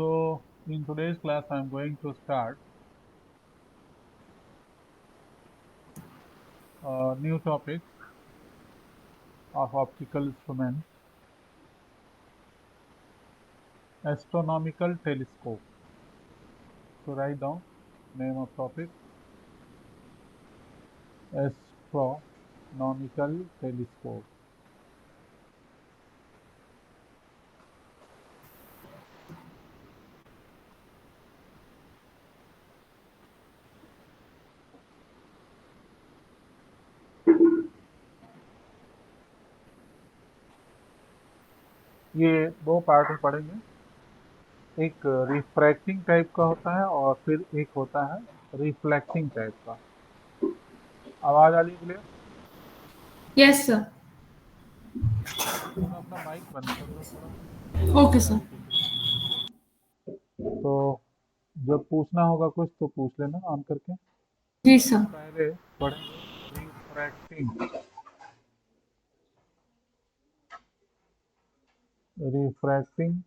So in today's class, I'm going to start a new topic of optical instruments, astronomical telescope. So write down name of topic, astronomical telescope. ये दो part में पढ़ेंगे, एक refracting type का होता है और फिर एक होता है रिफ्लेक्टिंग टाइप का। आवाज आ रही है क्लियर? Yes sir. थोड़ा अपना माइक बंद कर दो, थोड़ा ओके नहीं आ सर। रही किसी को। तो जब पूछना होगा कुछ तो पूछ लेना ऑन करके। जी सर। पहले पढ़ेंगे रिफ्रैक्टिंग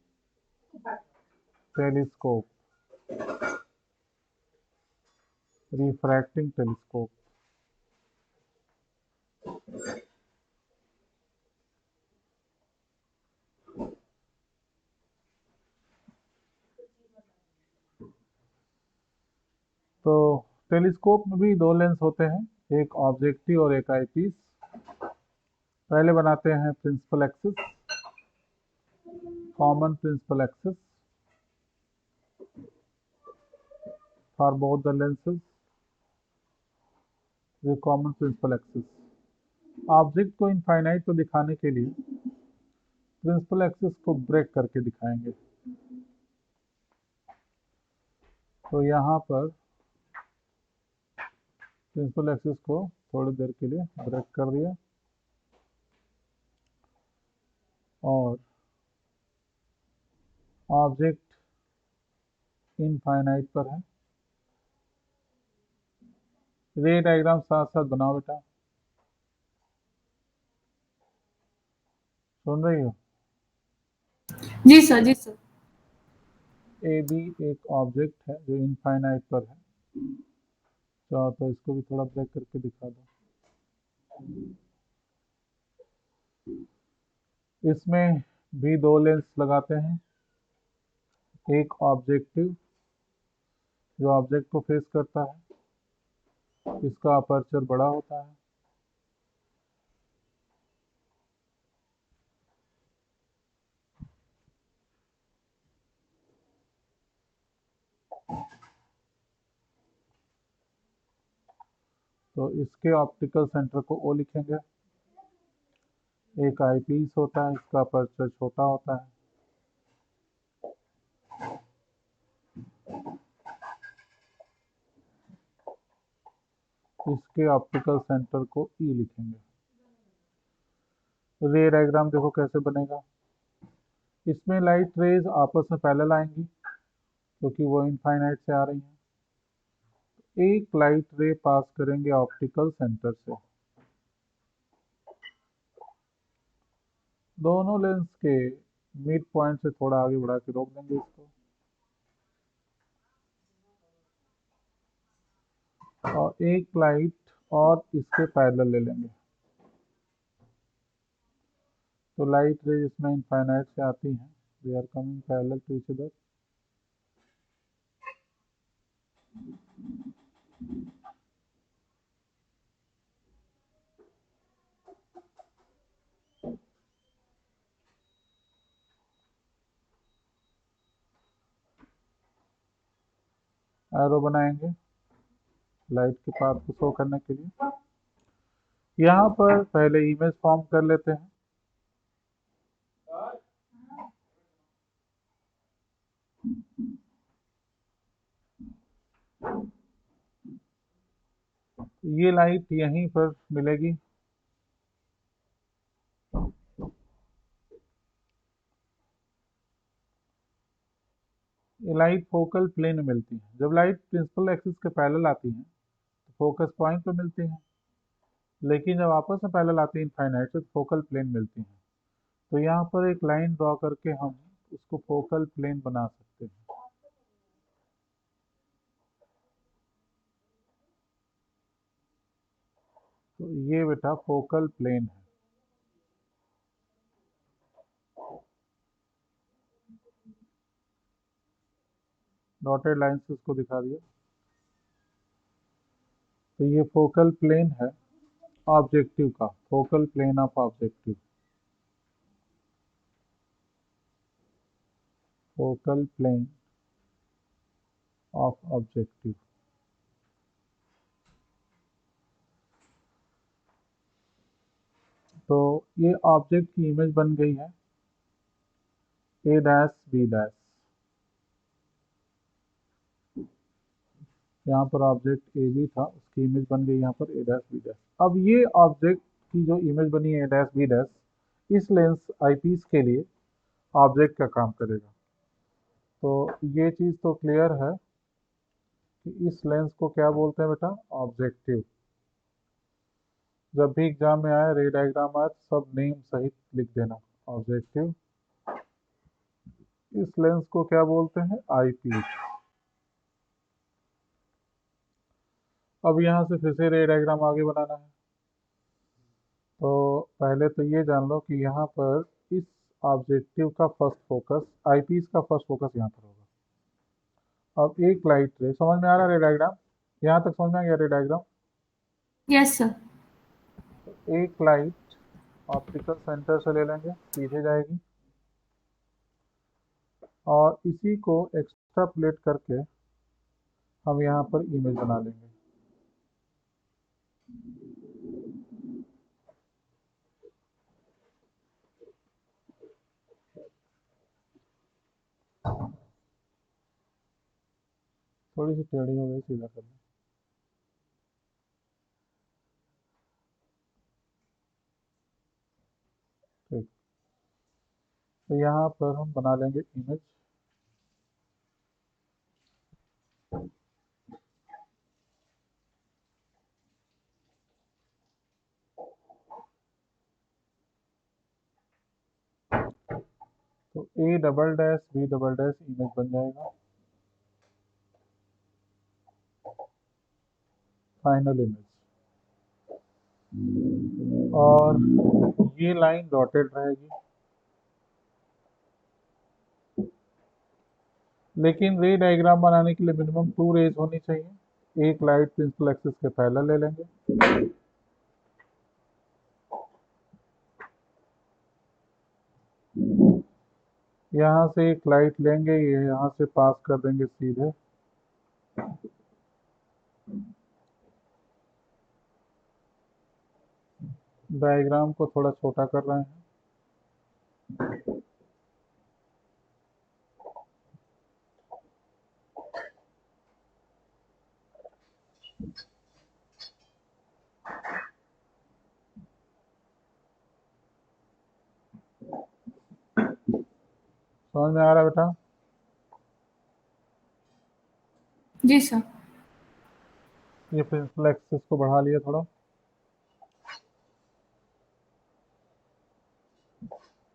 टेलीस्कोप। रिफ्रैक्टिंग टेलीस्कोप तो टेलीस्कोप में भी दो लेंस होते हैं, एक ऑब्जेक्टिव और एक आईपीस। पहले बनाते हैं principal axis, common principal axis for both the lenses, ये कॉमन प्रिंसिपल एक्सिस। ऑब्जेक्ट को इनफाइनाइट को दिखाने के लिए प्रिंसिपल एक्सिस को ब्रेक करके दिखाएंगे। तो यहाँ पर प्रिंसिपल एक्सिस को थोड़ी देर के लिए ब्रेक कर दिया और ऑब्जेक्ट इनफाइनाइट पर है। रे डायग्राम साथ साथ बनाओ बेटा, सुन रही हो? जी सर। जी सर। ए बी एक ऑब्जेक्ट है जो इनफाइनाइट पर है। चाहो तो इसको भी थोड़ा ब्रेक करके दिखा दो। इसमें भी दो लेंस लगाते हैं, एक ऑब्जेक्टिव जो ऑब्जेक्ट को फेस करता है, इसका अपर्चर बड़ा होता है, तो इसके ऑप्टिकल सेंटर को ओ लिखेंगे। एक आईपीस होता है, इसका अपर्चर छोटा होता है, इसके ऑप्टिकल सेंटर को ई लिखेंगे। रे डायग्राम देखो कैसे बनेगा। इसमें लाइट रेज आपस में पैरेलल आएंगी क्योंकि वो इनफाइनाइट से आ रही हैं। एक लाइट रे पास करेंगे ऑप्टिकल सेंटर से, दोनों लेंस के मिड पॉइंट से थोड़ा आगे बढ़ा के रोक देंगे इसको, और एक लाइट और इसके पैरेलल ले लेंगे। तो लाइट रेज इसमें इनफाइनाइट से आती हैं, they are coming parallel to each other. Arrow बनाएंगे लाइट के पाथ को शो करने के लिए। यहाँ पर पहले इमेज फॉर्म कर लेते हैं। ये लाइट यहीं पर मिलेगी, ये लाइट फोकल प्लेन में मिलती है। जब लाइट प्रिंसिपल एक्सिस के पैरेलल आती है तो फोकस पॉइंट पे मिलती है, लेकिन जब आपस में पैरेलल आती है इनफाइनाइट से तो फोकल प्लेन मिलती है। तो यहाँ पर एक लाइन ड्रॉ करके हम उसको फोकल प्लेन बना सकते हैं। तो ये बेटा फोकल प्लेन है। डॉटेड लाइन से उसको दिखा दिया। तो ये फोकल प्लेन है ऑब्जेक्टिव का, focal plane of objective, focal plane of objective. तो ये ऑब्जेक्ट की इमेज बन गई है ए डैश बी डैश। यहाँ पर ऑब्जेक्ट ए बी था, उसकी इमेज बन गई यहाँ पर ए डैश बी डैश। अब ये ऑब्जेक्ट की जो इमेज बनी है ए डैश बी डैश, इस लेंस आईपीस के लिए ऑब्जेक्ट का काम करेगा। तो ये चीज़ तो क्लियर है कि इस लेंस को क्या बोलते हैं बेटा, ऑब्जेक्टिव। जब भी एग्जाम में आए, रे डायग्राम आए, तो सब नेम सहित लिख देना, ऑब्जेक्टिव। इस लेंस को क्या बोलते हैं, आईपीस। अब यहाँ से फिर से रे डायग्राम आगे बनाना है। तो पहले तो ये जान लो कि यहाँ पर इस ऑब्जेक्टिव का फर्स्ट फोकस, आईपीस का फर्स्ट फोकस यहाँ पर होगा। अब एक लाइट रे, समझ में आ रहा है रे डायग्राम? यहाँ तक समझ में आ गया रे डायग्राम? Yes sir. एक लाइट ऑप्टिकल सेंटर से ले लेंगे, सीधे जाएगी, और इसी को एक्स्ट्रापोलेट करके हम यहाँ पर इमेज बना लेंगे। थोड़ी सी टेढ़ी हो गई, सीधा कर लें। ठीक। तो यहाँ पर हम बना लेंगे इमेज। तो A double dash B double dash image बन जाएगा, फाइनल इमेज। और ये लाइन डॉटेड रहेगी, लेकिन रे डायग्राम बनाने के लिए मिनिमम 2 रेज होनी चाहिए। एक लाइट प्रिंसिपल एक्सिस के पैरेलल ले लेंगे, यहाँ से एक लाइट लेंगे, ये यहाँ से पास कर देंगे सीधे। डायग्राम को थोड़ा छोटा कर रहे हैं। समझ में आ रहा है बेटा? जी सर। ये प्रिंसिपल एक्सिस को बढ़ा लिया थोड़ा।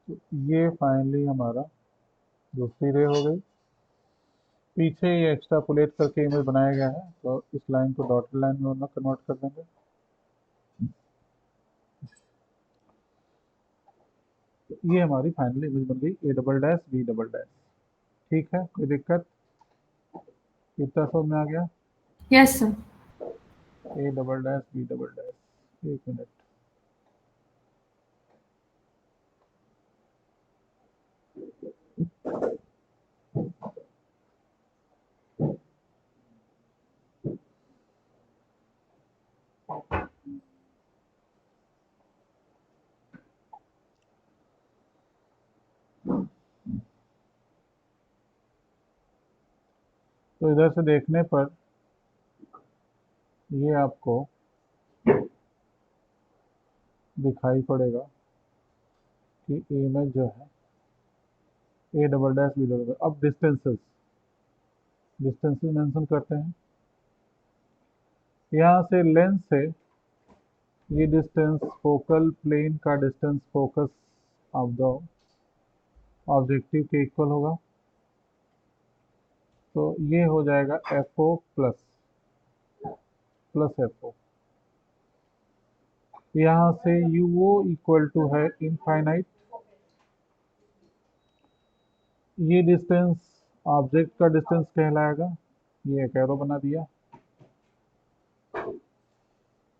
तो ये फाइनली हमारा दूसरी रे हो गई। पीछे ये एक्स्ट्रापोलेट करके इमेज बनाया गया है, तो इस लाइन को डॉटेड लाइन में कन्वर्ट कर देंगे। तो ये हमारी फाइनल इमेज बन गई A double dash B double dash. ठीक है, कोई दिक्कत? इतना समझ में आ गया? Yes sir. A double dash B double dash. एक मिनट। तो इधर से देखने पर ये आपको दिखाई पड़ेगा कि इमेज जो है A double dash B double dash. अब डिस्टेंसेस, डिस्टेंसेस मेंशन करते हैं। यहाँ से लेंस से ये डिस्टेंस फोकल प्लेन का distance focus of the objective के इक्वल होगा। तो ये हो जाएगा F O plus F O. यहाँ से यू ओ इक्वल टू है इनफाइनाइट। ये डिस्टेंस ऑब्जेक्ट का डिस्टेंस कहलाएगा, ये एक एरो बना दिया।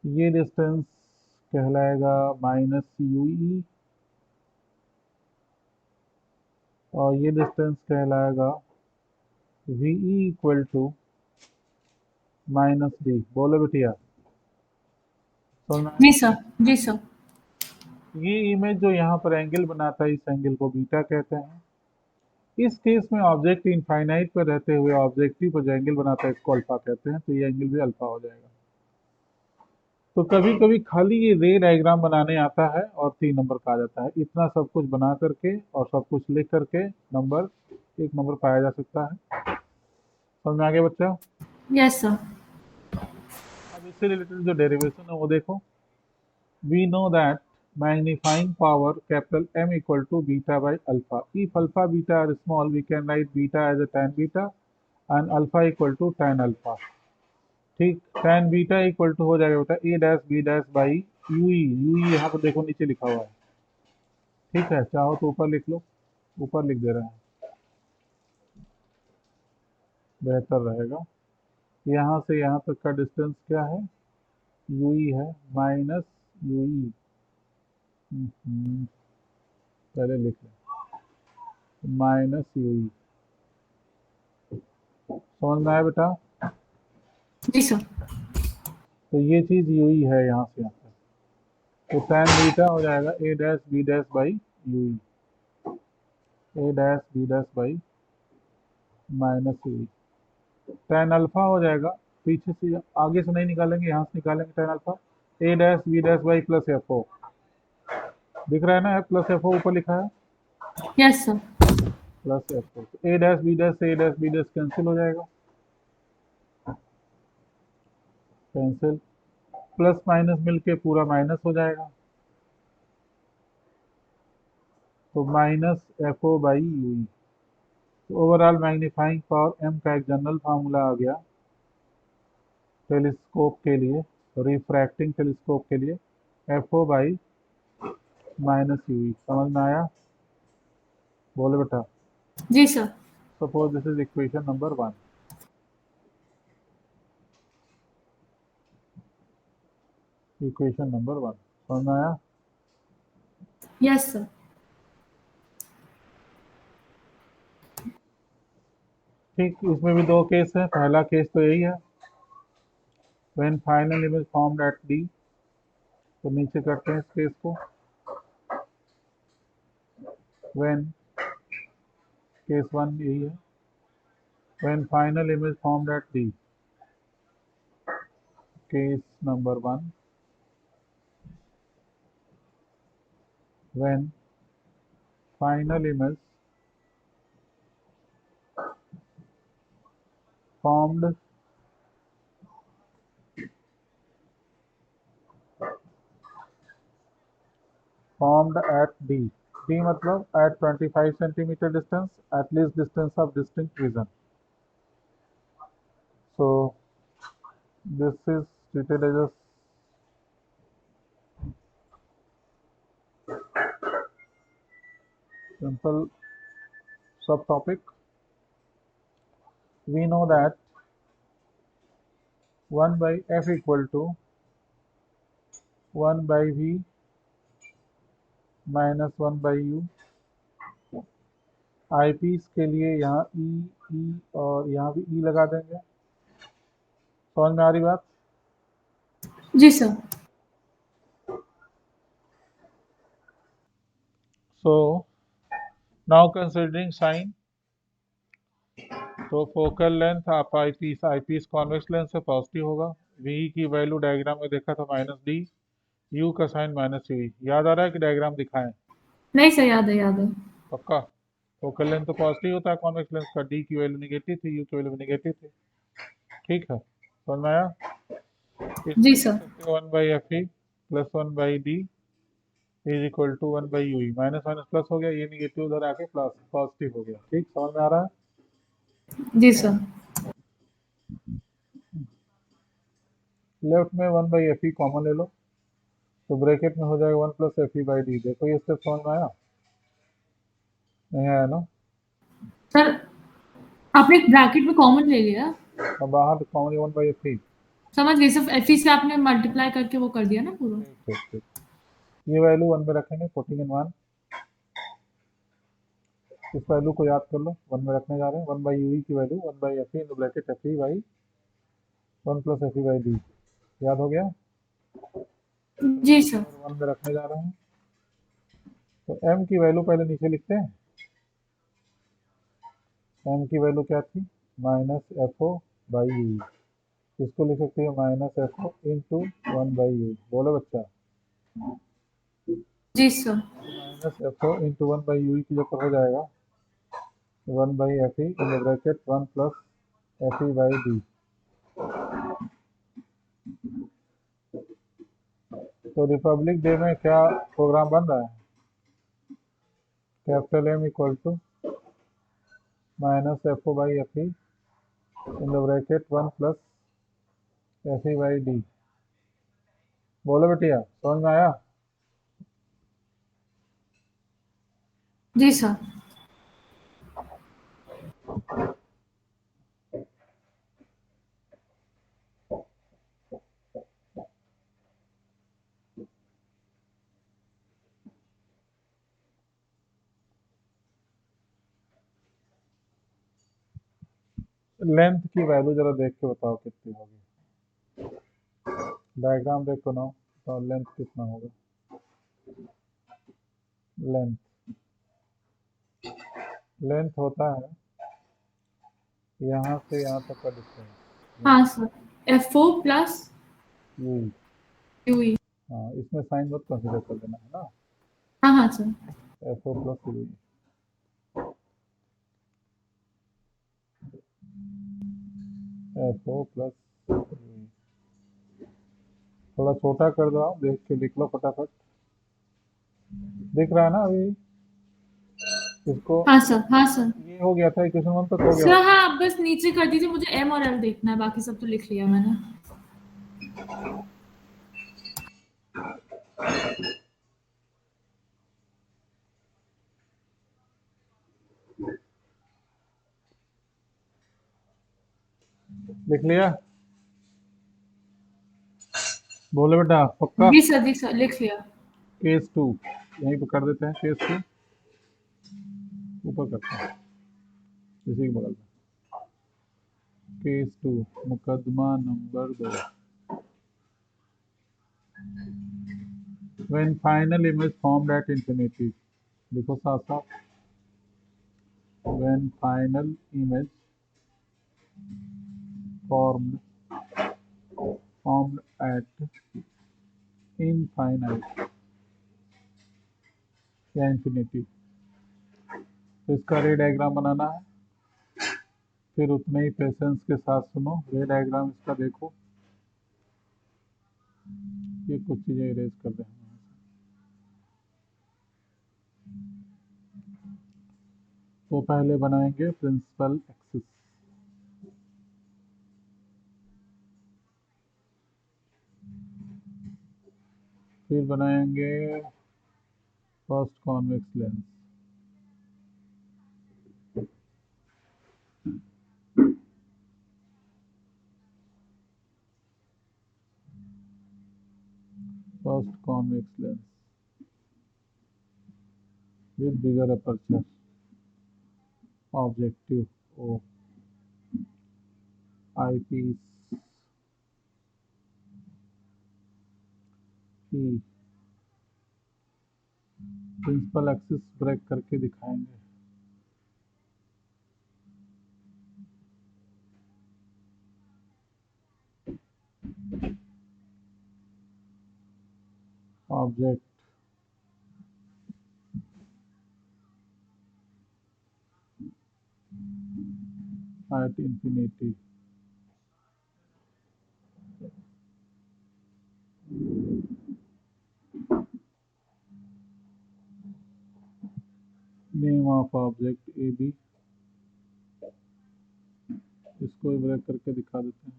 ये डिस्टेंस कहलाएगा माइनस यू ई, और ये डिस्टेंस कहलाएगा V E equal to minus D. बोलो बिटिया, सुनना है? जी सर। जी सर। ये इमेज जो यहाँ पर एंगल बनाता है, इस एंगल को बीटा कहते हैं। इस केस में ऑब्जेक्ट इनफाइनाइट पर रहते हुए ऑब्जेक्टिव पर जो एंगल बनाता है इसको अल्फा कहते हैं, तो ये एंगल भी अल्फा हो जाएगा। तो कभी कभी खाली ये रे डायग्राम बनाने आता है और 3 नंबर का आ जाता है। इतना सब कुछ बना करके और सब कुछ लिख करके नंबर 1 नंबर पाया जा सकता है। समझ में आ गया बच्चा? Yes sir. अब इससे रिलेटेड जो डेरिवेशन है वो देखो। We know that magnifying power capital M equal to beta by alpha. If alpha beta are small, we can write beta as a tan beta and alpha equal to tan alpha. ठीक, tan beta equal to हो जाएगा बेटा A dash B dash by U E. U E यहाँ पर देखो नीचे लिखा हुआ है। ठीक है, चाहो तो ऊपर लिख लो, ऊपर लिख दे रहे हैं, बेहतर रहेगा। यहाँ से यहाँ तक का डिस्टेंस क्या है? यू ई है, माइनस यू ई। पहले लिख लें, माइनस यू ई। समझ में आया बेटा? जी सर। तो ये चीज़ यू ई है यहाँ से यहाँ तक। तो tan बीटा हो जाएगा A dash B dash by U E, A dash B dash by minus U E. tan alpha हो जाएगा, पीछे से आगे से नहीं निकालेंगे, यहाँ से निकालेंगे tan alpha, A dash B dash by plus F O. दिख रहा है ना, प्लस एफ ओ ऊपर लिखा है, yes sir. Plus F O. A dash B dash से A dash B dash cancel हो जाएगा, कैंसिल। प्लस माइनस मिलके पूरा माइनस हो जाएगा, तो minus F O by U E. तो ओवरऑल मैग्नीफाइंग पावर एम का एक जनरल फार्मूला आ गया टेलीस्कोप के लिए, रिफ्रैक्टिंग टेलीस्कोप के लिए, F O by minus U E. समझ में आया? बोलो बेटा। जी sir. Suppose this is equation number 1। Equation number 1 समझ में आया? Yes sir. ठीक, इसमें भी 2 केस है। पहला केस तो यही है, when final image formed at D. तो नीचे करते हैं इस केस को। व्हेन, केस 1 यही है, when final image formed at D. Case number 1, when final image formed at D. D मतलब at 25 centimeter distance, at least distance of distinct vision. So this is treated as a simple subtopic. We know that 1 by F equal to 1 by V minus 1 by U। Eyepiece के लिए यहाँ ई और यहाँ भी ई लगा देंगे। समझ में आ रही बात? जी sir. So now considering sin, तो फोकल लेंथ आप आई पीस कॉन्वेक्स लेंथ से पॉजिटिव होगा। वी की वैल्यू डायग्राम में देखा था माइनस डी, यू का साइन माइनस यू। याद आ रहा है कि डायग्राम दिखाएं? नहीं सर, याद है, याद है। पक्का? फोकल लेंथ तो पॉजिटिव होता है कॉन्वेक्स लेंस का, डी की वैल्यू नेगेटिव थी, यू की वैल्यू नेगेटिव थी। ठीक है, समझ में आया? जी sir. 1 by F E plus 1 by D is equal to 1/u, minus minus plus हो गया, ये निगेटिव उधर आके प्लस पॉजिटिव हो गया। ठीक, समझ में आ रहा है? जी सर। लेफ्ट में 1/fe कॉमन ले लो, तो ब्रैकेट में हो जाएगा 1 + fe/d। देखो ये स्टेप समझ में आया? नहीं आया ना? सर आपने ब्रैकेट में कॉमन ले लिया। अब बाहर कॉमन 1/fe। समझ गई, सिर्फ एफ से आपने मल्टीप्लाई करके वो कर दिया ना पूरा। ठीक ठीक ठीक। ये वैल्यू 1 में रखेंगे, पुटिंग इन 1। इस वैल्यू को याद कर लो, 1 में रखने जा रहे हैं। 1/ue की value 1/fe in bracket fe by 1 + fe/d। याद हो गया? जी सर। और 1 में रखने जा रहे हैं, तो m की वैल्यू पहले नीचे लिखते हैं। m की वैल्यू क्या थी? -fo/u। इसको लिख सकते हैं -fo इंटू 1/u। बोलो बच्चा। जी सर। -fo इंटू 1/u की जगह हो जाएगा 1/fe इन ब्रैकेट 1 + fe/d। तो रिपब्लिक डे में क्या प्रोग्राम बन रहा है? Capital M equal to -fo/fe in bracket 1 + fe/d। बोलो बेटिया, समझ में आया? जी सर। लेंथ की वैल्यू जरा देख के बताओ कितनी होगी। डायग्राम देखो ना, तो लेंथ कितना होगा? लेंथ लेंथ होता है यहाँ से यहाँ तक का डिस्टेंस। हाँ सर, FO प्लस यही। UE। हाँ, इसमें साइन मत कंसिडर कर देना, है ना? हाँ हाँ सर। FO प्लस यही, FO प्लस यही। थोड़ा छोटा कर दो, आप देख के लिख लो फटाफट। दिख रहा है ना अभी इसको? हाँ सर। हाँ सर। ये हो गया था, इक्वेशन 1 तक हो गया सर होगा। हाँ, आप बस नीचे कर दीजिए, मुझे M और L देखना है, बाकी सब तो लिख लिया मैंने। लिख लिया? बोले बेटा, पक्का? जी सर लिख लिया। केस 2 यहीं पे कर देते हैं। केस 2 ऊपर करते हैं, इसी के बगल में। केस 2 मुकदमा number 2। When final image formed at infinity, लिखो साथ साथ। When final image formed at infinite या infinity, तो इसका रे डायग्राम बनाना है। फिर उतने ही पेशेंस के साथ सुनो, रे डायग्राम इसका देखो। ये कुछ चीजें इरेज कर दें। तो पहले बनाएंगे प्रिंसिपल एक्सिस, फिर बनाएंगे first convex lens, first convex lens with bigger aperture, objective O, eyepiece E। Principal axis break करके दिखाएंगे। Object at infinity, of object A B, इसको ब्रेक करके दिखा देते हैं।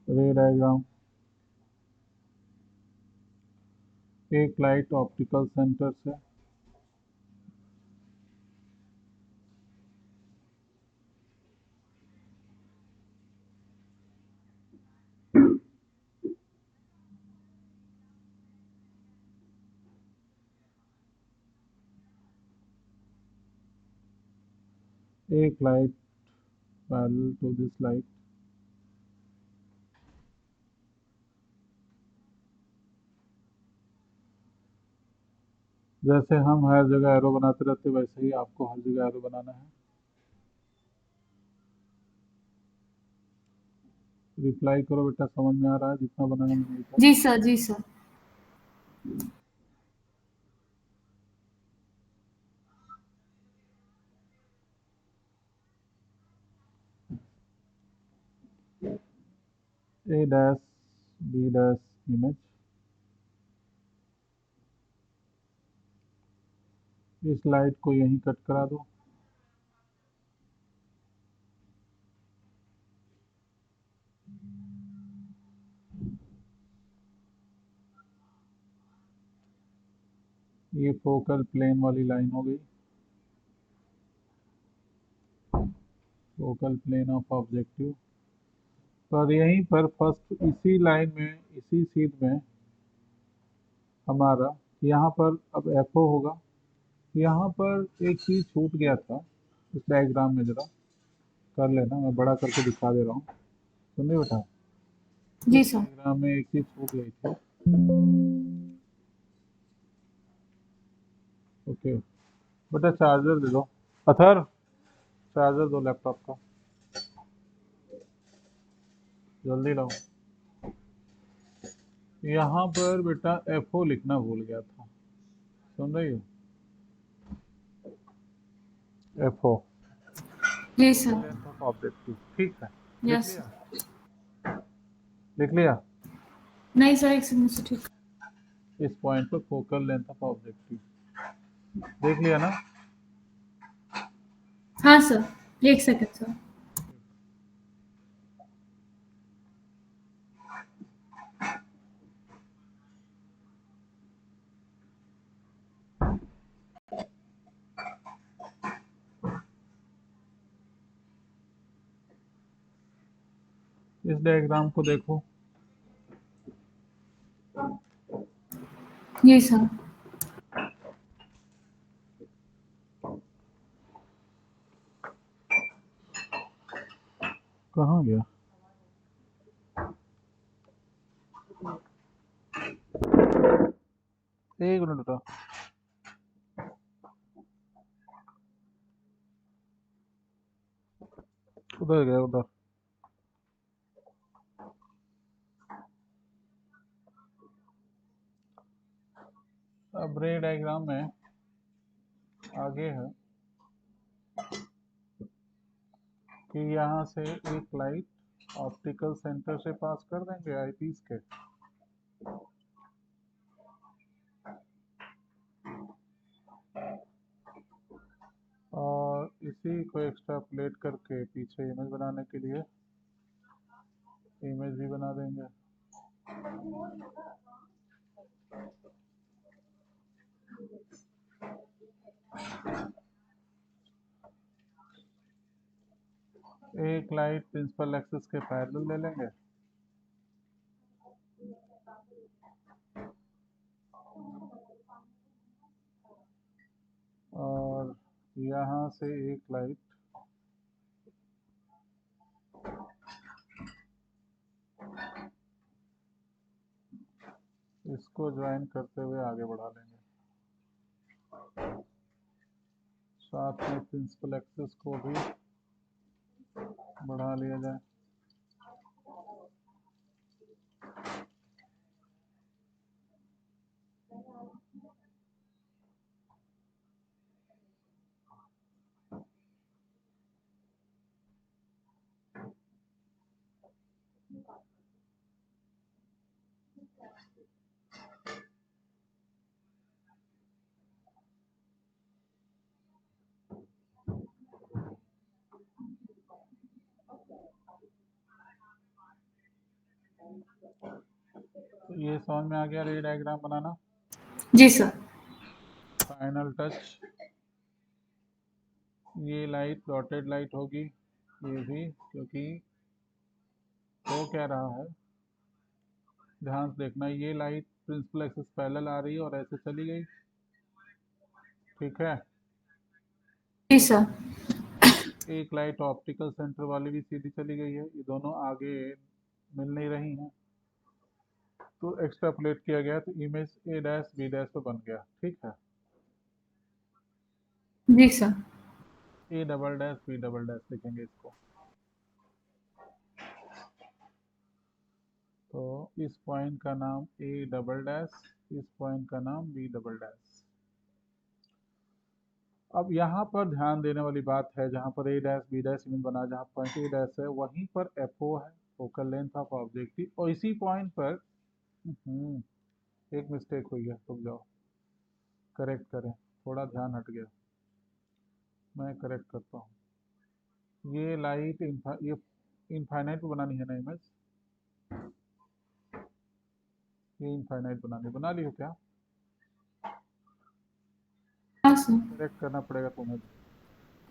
रे डायग्राम, एक लाइट ऑप्टिकल सेंटर से एक light parallel to this light, जैसे हम हर जगह एरो बनाते रहते वैसे ही आपको हर जगह एरो बनाना है। रिप्लाई करो बेटा, समझ में आ रहा है जितना बनाना मैंने बताया? जी सर, जी सर। ए डैश बी डैश इमेज, इस लाइट को यहीं कट करा दो। ये फोकल प्लेन वाली लाइन हो गई, फोकल प्लेन ऑफ ऑब्जेक्टिव। पर यहीं पर फर्स्ट इसी लाइन में, इसी सीध में हमारा यहाँ पर अब एफओ होगा। यहाँ पर एक चीज़ छूट गया था इस डायग्राम में, जरा कर लेना, मैं बड़ा करके दिखा दे रहा हूँ, सुनिए बेटा। इस जी सर। डायग्राम में एक चीज़ छूट गई थी। ओके बेटा, चार्जर दे दो। अथर, चार्जर दो लैपटॉप का, जल्दी लाओ। यहाँ पर बेटा एफओ लिखना भूल गया था, सुन रही हो? एफओ, जी focal sir. Length of objective, ठीक है। लिख यस लिया? सर। लिख लिया? नहीं सर, एक सेकंड से ठीक। इस पॉइंट पर फोकल लेंथ ऑफ ऑब्जेक्टिव देख लिया ना? हाँ सर, एक सेकंड सर। इस डायग्राम को देखो, जी सर। कहाँ गया? एक मिनट बेटा, उधर गया उधर। अब रे डायग्राम में आगे है कि यहाँ से एक लाइट ऑप्टिकल सेंटर से पास कर देंगे आईपीस के, और इसी को एक्सट्रापोलेट करके पीछे इमेज बनाने के लिए इमेज भी बना देंगे। एक लाइट प्रिंसिपल एक्सिस के पैरेलल ले लेंगे, और यहाँ से एक लाइट इसको ज्वाइन करते हुए आगे बढ़ा लेंगे, साथ में प्रिंसिपल एक्सिस को भी बढ़ा लिया जाए। ये समझ में आ गया रे डायग्राम बनाना। जी सर। फाइनल टच, ये लाइट डॉटेड लाइट होगी, ये भी, क्योंकि वो कह रहा है, ध्यान से देखना, ये लाइट प्रिंसिपल एक्सिस पैरेलल आ रही है और ऐसे चली गई, ठीक है। जी सर। एक लाइट ऑप्टिकल सेंटर वाली भी सीधी चली गई है, ये दोनों आगे मिल नहीं रही हैं, तो एक्स्ट्रापोलेट किया गया तो image A dash B dash पे बन गया, ठीक है। जी sir. A double dash B double dash लिखेंगे इसको। तो इस पॉइंट का नाम ए डबल डैश, इस पॉइंट का नाम बी डबल डैश। अब यहाँ पर ध्यान देने वाली बात है, जहाँ पर ए डैश बी डैश इमेज बना, जहाँ पॉइंट ए डैश है वहीं पर एफ ओ है, फोकल लेंथ ऑफ ऑब्जेक्टिव, और इसी पॉइंट पर एक मिस्टेक हुई है, रुक जाओ करेक्ट करें, थोड़ा ध्यान हट गया, मैं करेक्ट करता हूँ। ये लाइट ये इनफाइनाइट बनानी है ना इमेज, ये इनफाइनाइट बना ली हो क्या? हाँ सर। करेक्ट करना पड़ेगा तुम्हें।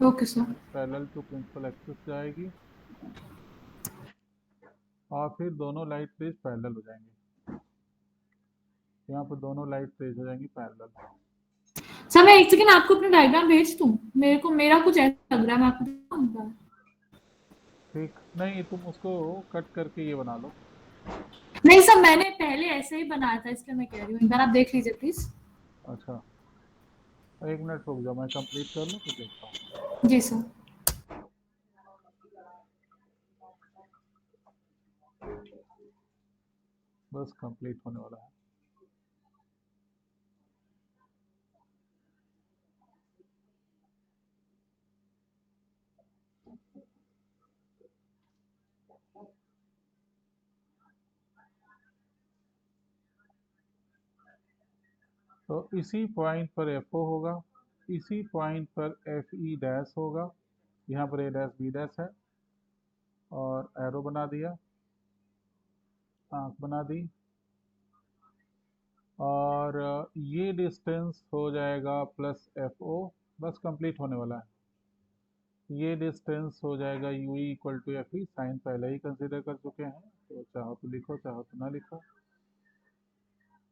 Okay sir. Parallel to principal axis जाएगी और फिर दोनों लाइट रेज पैरेलल हो जाएंगी, यहाँ पर दोनों लाइट रेज हो जाएंगी पैरेलल। सर मैं एक सेकंड आपको अपना डायग्राम भेज दूं, मेरा कुछ ऐसा लग रहा है, मैं आपको बताऊंगा। ठीक, नहीं तुम उसको कट करके ये बना लो। नहीं सर, मैंने पहले ऐसे ही बनाया था, इसलिए मैं कह रही हूँ, एक बार आप देख लीजिए प्लीज। अच्छा, एक मिनट रुक जाओ, मैं कंप्लीट कर लूँ फिर देखता हूँ। जी सर। बस कंप्लीट होने वाला है। तो इसी पॉइंट पर एफ ओ होगा, इसी पॉइंट पर एफ ई डैश होगा, यहाँ पर ए डैश बी डैश है, और एरो बना दिया, आंख बना दी, और ये डिस्टेंस हो जाएगा प्लस एफ ओ, बस कंप्लीट होने वाला है। ये डिस्टेंस हो जाएगा U equal to F E, sign पहले ही कंसिडर कर चुके हैं, तो चाहो तो लिखो चाहो तो ना लिखो,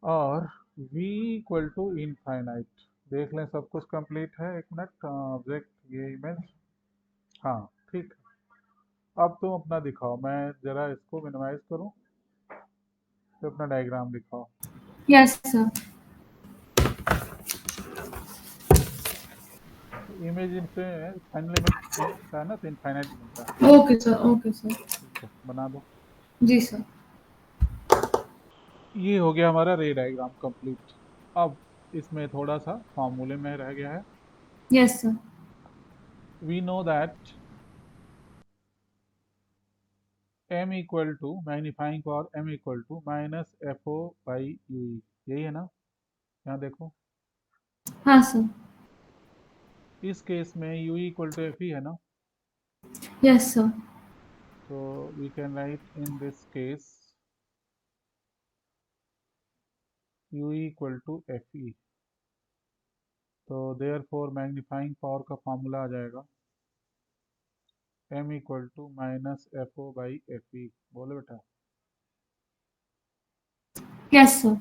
और v इक्वल टू इनफाइनाइट। देख लें सब कुछ कंप्लीट है, एक मिनट, ऑब्जेक्ट ये इमेज, हाँ ठीक। अब तुम अपना दिखाओ, मैं जरा इसको मिनिमाइज करूं, तो अपना डायग्राम दिखाओ। Yes sir. Image final image बनता है ना, तो इनफाइनाइट बनता है। Okay sir, okay sir. ठीक है, बना दो। जी सर। ये हो गया हमारा रे डायग्राम कंप्लीट। अब इसमें थोड़ा सा फॉर्मूले में रह गया है। Yes sir. We know that m equal to magnifying power m equal to minus F O by U E, यही है ना? यहाँ देखो, हाँ सर। इस केस में u equal to F E है ना, यस सर। तो we can write in this case u equal to F E, तो देयर फोर मैग्नीफाइंग पावर का फॉर्मूला आ जाएगा m equal to minus F O by F E. बोलो बेटा। Yes sir.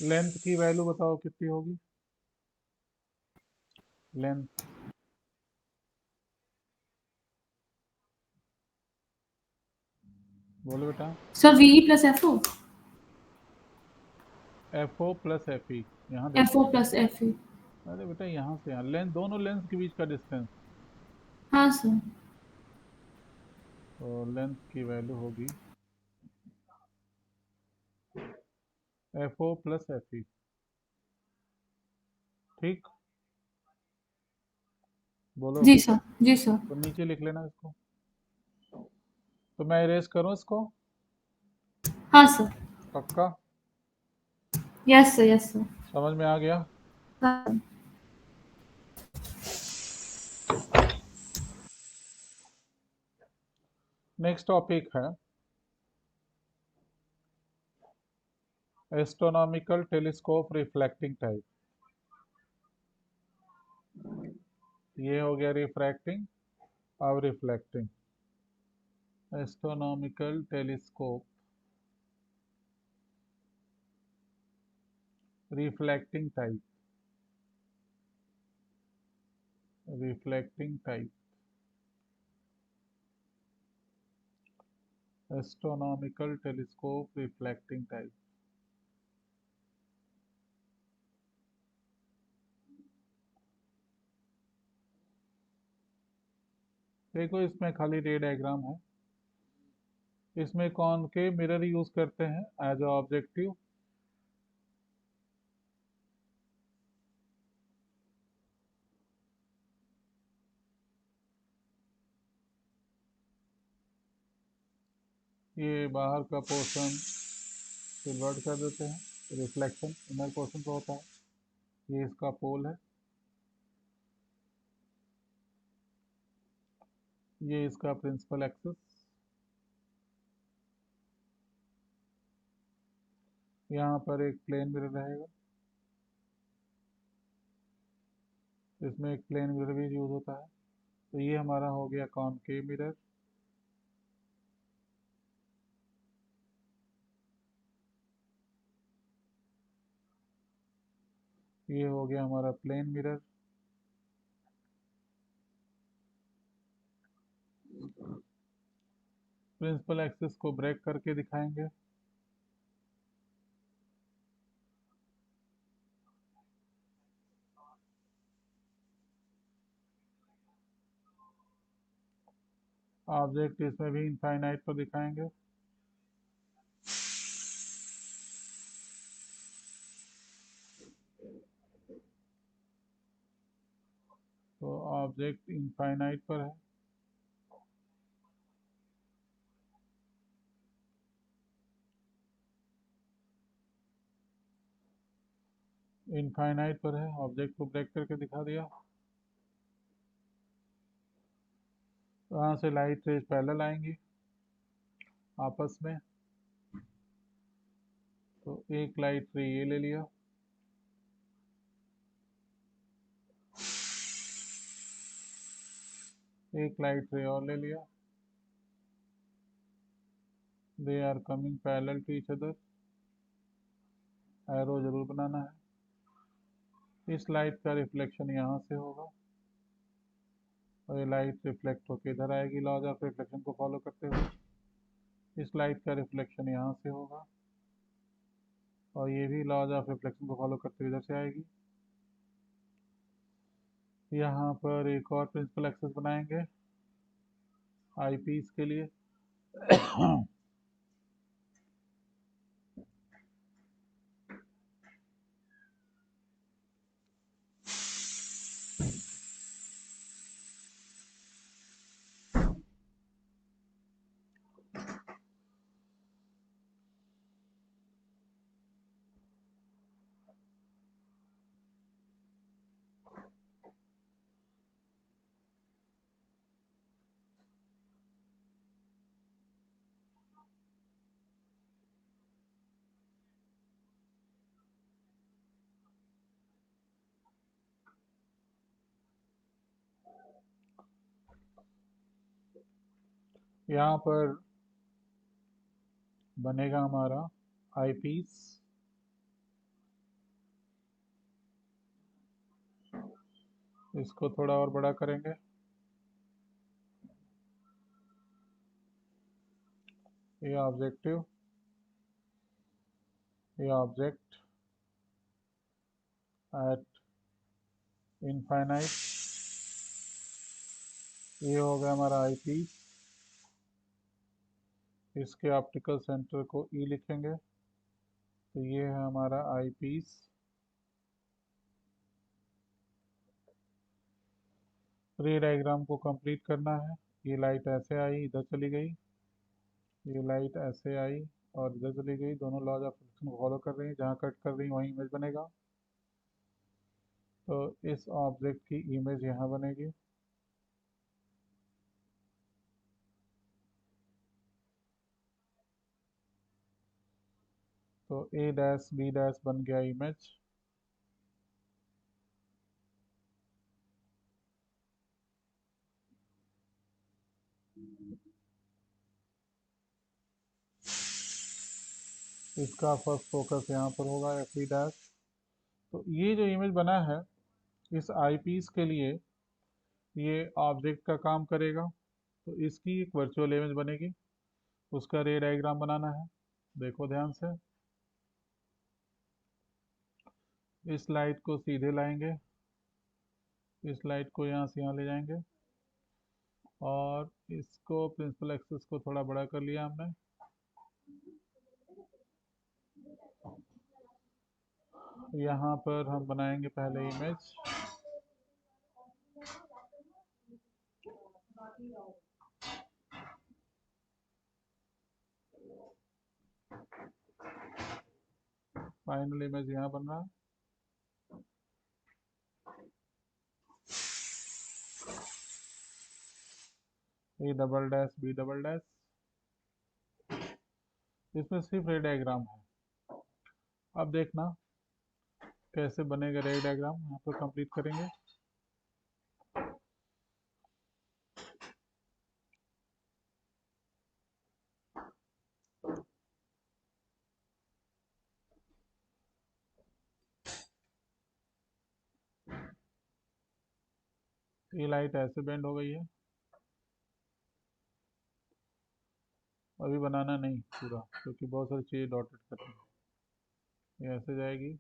Length की वैल्यू बताओ कितनी होगी, लेंथ बोलो बेटा। Sir V plus F O. F O plus F E, यहाँ एफ देखो, ओ प्लस एफ ई। अरे बेटा यहाँ से यहाँ लेंथ, दोनों लेंथ के बीच का डिस्टेंस, हाँ सर। तो लेंथ की वैल्यू होगी F O plus F E, ठीक। बोलो। जी सर। जी सर। तो नीचे लिख लेना इसको, तो मैं इरेज करूँ इसको, हाँ सर। पक्का? Yes sir, yes sir. समझ में आ गया? नेक्स्ट टॉपिक है एस्ट्रोनॉमिकल टेलीस्कोप रिफ्लेक्टिंग टाइप। ये हो गया रिफ्रैक्टिंग, अब reflecting. Astronomical telescope reflecting type, reflecting type, astronomical telescope reflecting type. देखो इसमें खाली रे डायग्राम है। इसमें कौन के मिरर यूज करते हैं एज अ ऑब्जेक्टिव। ये बाहर का पोर्शन सिल्वर्ड कर देते हैं, रिफ्लेक्शन इनर पोर्शन पे होता है। ये इसका पोल है, ये इसका प्रिंसिपल एक्सिस। यहाँ पर एक प्लेन मिरर रहेगा, इसमें एक प्लेन मिरर भी यूज होता है। तो ये हमारा हो गया कॉनकेव मिरर। ये हो गया हमारा प्लेन मिरर। प्रिंसिपल एक्सिस को ब्रेक करके दिखाएंगे। ऑब्जेक्ट इसमें भी इनफाइनाइट पर दिखाएंगे। तो ऑब्जेक्ट इनफाइनाइट पर है। इनफाइनाइट पर है, ऑब्जेक्ट को ब्रेक करके दिखा दिया। तो यहाँ से लाइट रेज पैरेलल आएंगी आपस में। तो एक लाइट रे ये ले लिया, एक लाइट रे और ले लिया। They are coming parallel to each other. Arrow जरूर बनाना है। इस लाइट का रिफ्लेक्शन यहाँ से होगा और ये लाइट रिफ्लेक्ट होकर इधर आएगी लॉज ऑफ रिफ्लेक्शन को फॉलो करते हुए। इस लाइट का रिफ्लेक्शन यहाँ से होगा और ये भी लॉज ऑफ रिफ्लेक्शन को फॉलो करते हुए इधर से आएगी। यहाँ पर एक और प्रिंसिपल एक्सिस बनाएंगे आई पीस के लिए। यहाँ पर बनेगा हमारा आई पीस। इसको थोड़ा और बड़ा करेंगे। ये ऑब्जेक्टिव, ये ऑब्जेक्ट एट इनफाइनाइट। ये हो गया हमारा आई पीस। इसके ऑप्टिकल सेंटर को ई लिखेंगे। तो ये है हमारा आई पीस। रे डायग्राम को कंप्लीट करना है। ये लाइट ऐसे आई, इधर चली गई। ये लाइट ऐसे आई और इधर चली गई। दोनों लॉज ऑफ फ्रिक्शन को फॉलो कर रही है, जहाँ कट कर रही है वहीं इमेज बनेगा। तो इस ऑब्जेक्ट की इमेज यहाँ बनेगी। तो A डैश B डैश बन गया इमेज। इसका फर्स्ट फोकस यहाँ पर होगा FE डैश। तो ये जो इमेज बना है इस आईपीस के लिए ये ऑब्जेक्ट का काम करेगा। तो इसकी एक वर्चुअल इमेज बनेगी, उसका रे डायग्राम बनाना है। देखो ध्यान से, इस लाइट को सीधे लाएंगे, इस लाइट को यहाँ से यहाँ ले जाएंगे और इसको प्रिंसिपल एक्सिस को थोड़ा बड़ा कर लिया हमने। यहाँ पर हम बनाएंगे पहले इमेज। फाइनल इमेज यहाँ बन रहा है। A double dash B double dash, इसमें सिर्फ रे डायग्राम है। अब देखना कैसे बनेगा रे डायग्राम, यहाँ पर कंप्लीट करेंगे। ये लाइट ऐसे बेंड हो गई है, अभी बनाना नहीं पूरा क्योंकि बहुत सारी चीज़ें डॉटेड करनी है। ये ऐसे जाएगी।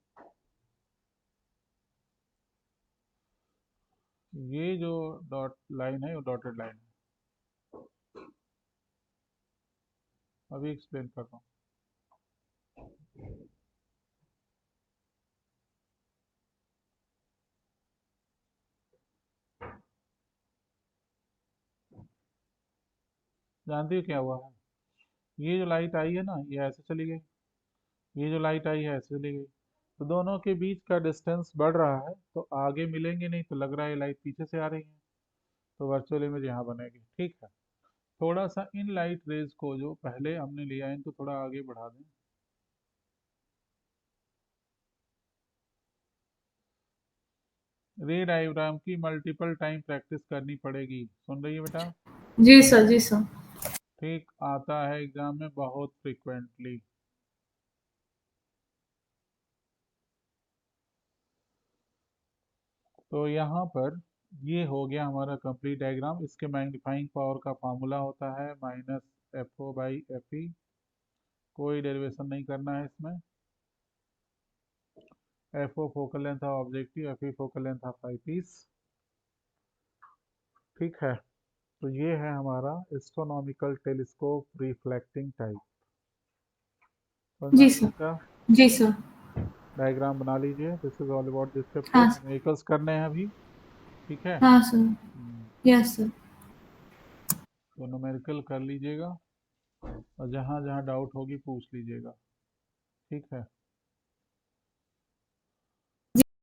ये जो डॉट लाइन है वो डॉटेड लाइन है। अभी एक्सप्लेन कर रहा हूँ। जानती हो क्या हुआ है? ये जो लाइट आई है ना ये ऐसे चली गई, ये जो लाइट आई है ऐसे चली गई। तो दोनों के बीच का डिस्टेंस बढ़ रहा है, तो आगे मिलेंगे नहीं, तो लग रहा है लाइट पीछे से आ रही है। तो वर्चुअल इमेज यहाँ बनेगी। ठीक है, थोड़ा सा इन लाइट रेज को जो पहले हमने लिया है इनको थोड़ा आगे बढ़ा दें। रे डायग्राम की मल्टीपल टाइम प्रैक्टिस करनी पड़ेगी, सुन रही है बेटा? जी सर, जी सर। ठीक, आता है एग्जाम में बहुत फ्रिक्वेंटली। तो यहाँ पर ये हो गया हमारा कंप्लीट डायग्राम। इसके मैग्नीफाइंग पावर का फार्मूला होता है -FO/FE। कोई डेरिवेशन नहीं करना है इसमें। FO focal length of objective, FE focal length of eyepiece. ठीक है, तो ये है हमारा एस्ट्रोनॉमिकल टेलीस्कोप रिफ्लेक्टिंग टाइप। समझ जी आ गया सर, बेटा? जी सर। डायग्राम बना लीजिए। This is all about this chapter. हाँ सर, न्यूमेरिकल्स करने हैं अभी। ठीक है। हाँ सर। Yes sir. तो न्यूमेरिकल कर लीजिएगा और जहाँ जहाँ डाउट होगी पूछ लीजिएगा। ठीक है।